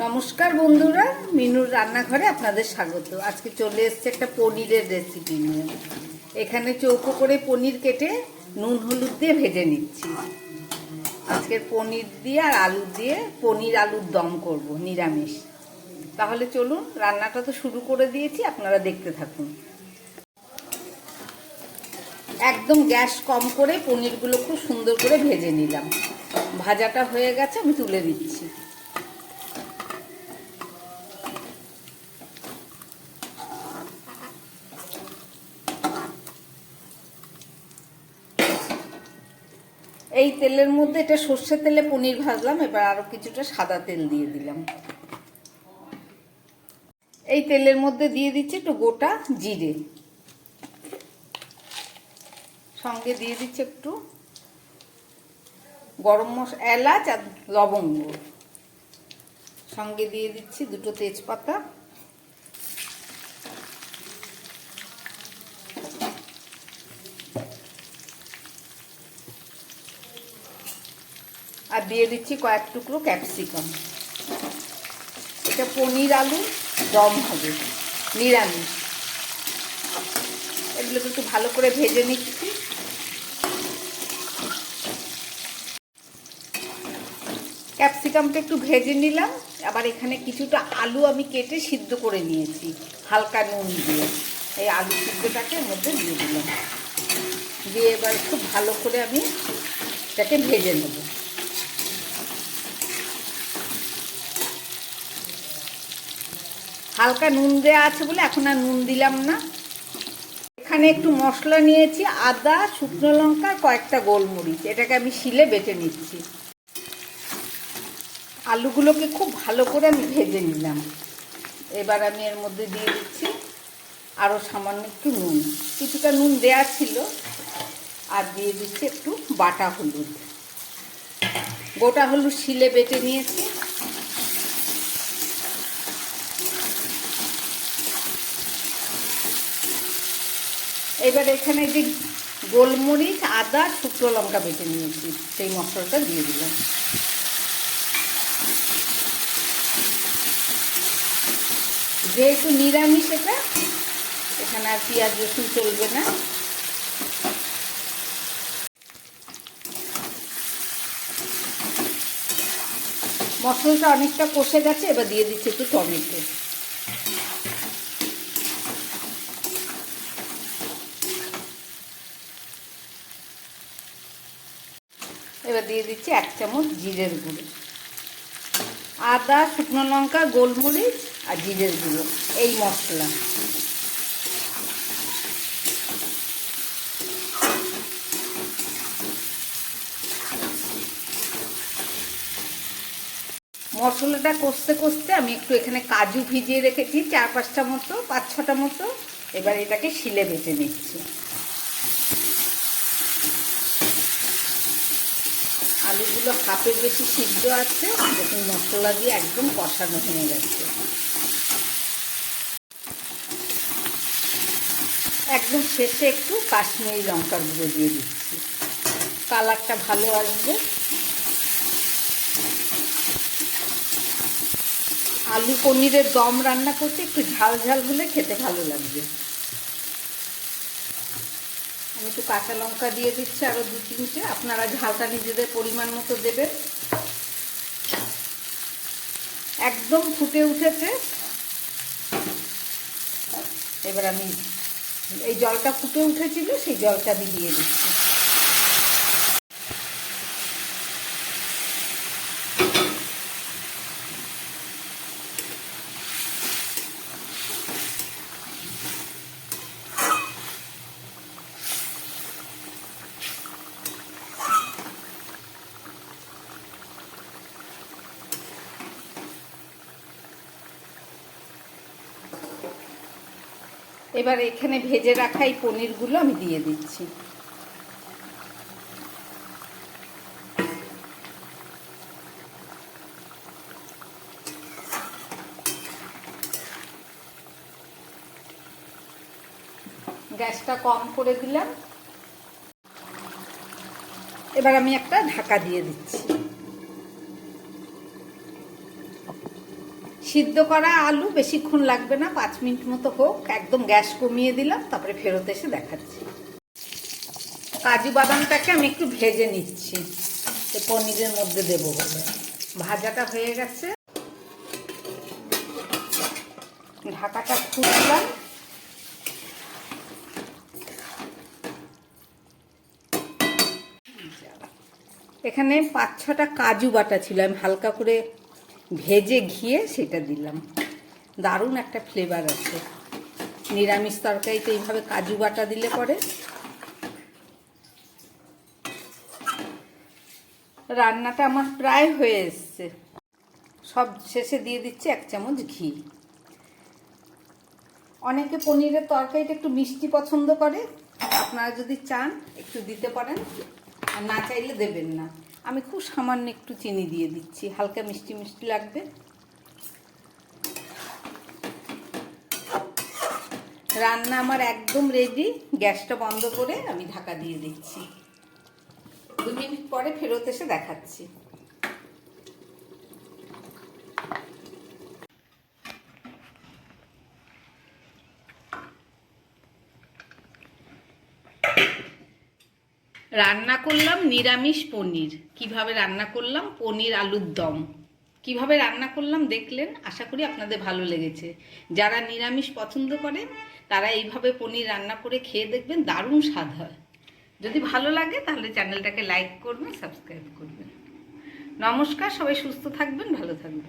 নমস্কার বন্ধুরা, মিনুর রান্নাঘরে আপনাদের স্বাগত। আজকে চলে এসেছে একটা পনিরের রেসিপি নিয়ে। এখানে চৌকো করে পনির কেটে নুন হলুদ দিয়ে ভেজে নিচ্ছি। আজকের পনির দিয়ে আর আলু দিয়ে পনির আলুর দম করব নিরামিষ। তাহলে চলুন, রান্নাটা তো শুরু করে দিয়েছি, আপনারা দেখতে থাকুন। একদম গ্যাস কম করে পনিরগুলো খুব সুন্দর করে ভেজে নিলাম। ভাজাটা হয়ে গেছে, আমি তুলে দিচ্ছি। এই তেলের মধ্যে, এটা সর্ষের তেলে পনির ভাজলাম, এবার আরো কিছুটা সাদা তেল দিয়ে দিলাম। এই তেলের মধ্যে দিয়ে দিচ্ছি একটু গোটা জিরে, সঙ্গে দিয়ে দিচ্ছি একটু গরম মশলা, এলাচ আর লবঙ্গ, সঙ্গে দিয়ে দিচ্ছি দুটো তেজপাতা, আর দিয়ে দিচ্ছি কয়েক টুকরো ক্যাপসিকাম। এটা পনির আলু দম হবে নিরামিষ। এগুলোকে একটু ভালো করে ভেজে নিচ্ছি। ক্যাপসিকামটা একটু ভেজে নিলাম। আবার এখানে কিছুটা আলু আমি কেটে সিদ্ধ করে নিয়েছি হালকা নুন দিয়ে। এই আলু সিদ্ধটাকে এর মধ্যে দিয়ে দিলাম, দিয়ে এবার খুব ভালো করে আমি এটাকে ভেজে নেব। হালকা নুন দেওয়া আছে বলে এখন আর নুন দিলাম না। এখানে একটু মশলা নিয়েছি, আদা, শুকনো লঙ্কা, কয়েকটা গোলমরিচ। এটাকে আমি শিলে বেটে নিচ্ছি। আলুগুলোকে খুব ভালো করে আমি ভেজে নিলাম। এবার আমি এর মধ্যে দিয়ে দিচ্ছি আরও সামান্য একটু নুন, কিছুটা নুন দেওয়া ছিল। আর দিয়ে দিচ্ছি একটু বাটা হলুদ, গোটা হলুদ শিলে বেটে নিয়েছি। এবার এখানে যে গোলমরিচ, আদা, শুকনো লঙ্কা বেটে নিয়েছি, সেই মশলাটা দিয়ে দিলাম। যেহেতু নিরামিষ এটা, এখানে আর পেঁয়াজ রসুন চলবে না। মশলাটা অনেকটা কষে গেছে, এবার দিয়ে দিচ্ছি একটু টমেটো। এবার দিয়ে দিচ্ছি 1 চামচ জিরের গুঁড়ো। আদা, শুকনো লঙ্কা, গোলমরিচ আর জিরের গুঁড়ো, এই মশলা। মশলাটা কষতে কষতে আমি একটু এখানে কাজু ভিজিয়ে রেখেছি 4-5টা মতো, 5-6টা মতো। এবার এটাকে শিলে বেটে নিচ্ছি। আলুগুলো হাফের বেশি সিদ্ধ আছে, দেখুন মশলা দিয়ে একদম কষানো হয়ে গেছে। একদম শেষে একটু কাশ্মীরি লঙ্কার গুঁড়ো দিয়ে দিচ্ছি, কালারটা ভালো আসবে। আলু পনিরের দম রান্না করতে একটু ঝাল ঝাল হলে খেতে ভালো লাগবে। আমি একটু কাঁচা লঙ্কা দিয়ে দিচ্ছি আরও 2-3টে, আপনারা ঝালটা নিজেদের পরিমাণ মতো দেবেন। একদম ফুটে উঠেছে। এবার আমি এই জলটা ফুটে উঠেছিল, সেই জলটা আমি দিয়ে দিচ্ছি। এবার এখানে ভেজে রাখা এই পনিরগুলো আমি দিয়ে দিচ্ছি। গ্যাসটা কম করে দিলাম। এবার আমি একটা ঢাকা দিয়ে দিচ্ছি। সিদ্ধ করা আলু বেশিক্ষণ লাগবে না, 5 মিনিট মতো হোক। একদম গ্যাস কমিয়ে দিলাম, তারপরে ফেরত এসে দেখাচ্ছি। কাজু বাদামটাকে আমি একটু ভেজে নিচ্ছি, পনিরের মধ্যে দেবো বলে। ভাজাটা হয়ে গেছে, ঢাকাটা খুললাম। এখানে 5-6টা কাজু বাটা ছিল, আমি হালকা করে ভেজে ঘিয়ে সেটা দিলাম। দারুণ একটা ফ্লেভার আছে নিরামিষ তরকারিতে এইভাবে কাজু বাটা দিলে পরে। রান্নাটা আমার প্রায় হয়ে এসছে, সব শেষে দিয়ে দিচ্ছি 1 চামচ ঘি। অনেকে পনিরের তরকারিটা একটু মিষ্টি পছন্দ করে, আপনারা যদি চান একটু দিতে পারেন, আর না চাইলে দেবেন না। আমি খুব সামান্য একটু চিনি দিয়ে দিচ্ছি, হালকা মিষ্টি মিষ্টি লাগবে। রান্না আমার একদম রেডি। গ্যাসটা বন্ধ করে আমি ঢাকা দিয়ে দিচ্ছি। 2 মিনিট পরে ফেরত এসে দেখাচ্ছি। রান্না করলাম নিরামিষ পনির। কিভাবে রান্না করলাম? পনির আলুর দম কিভাবে রান্না করলাম দেখলেন। আশা করি আপনাদের ভালো লেগেছে। যারা নিরামিষ পছন্দ করেন তারা এইভাবে পনির রান্না করে খেয়ে দেখবেন, দারুণ স্বাদ হয়। যদি ভালো লাগে তাহলে চ্যানেলটাকে লাইক করবেন, সাবস্ক্রাইব করবেন। নমস্কার, সবাই সুস্থ থাকবেন, ভালো থাকবেন।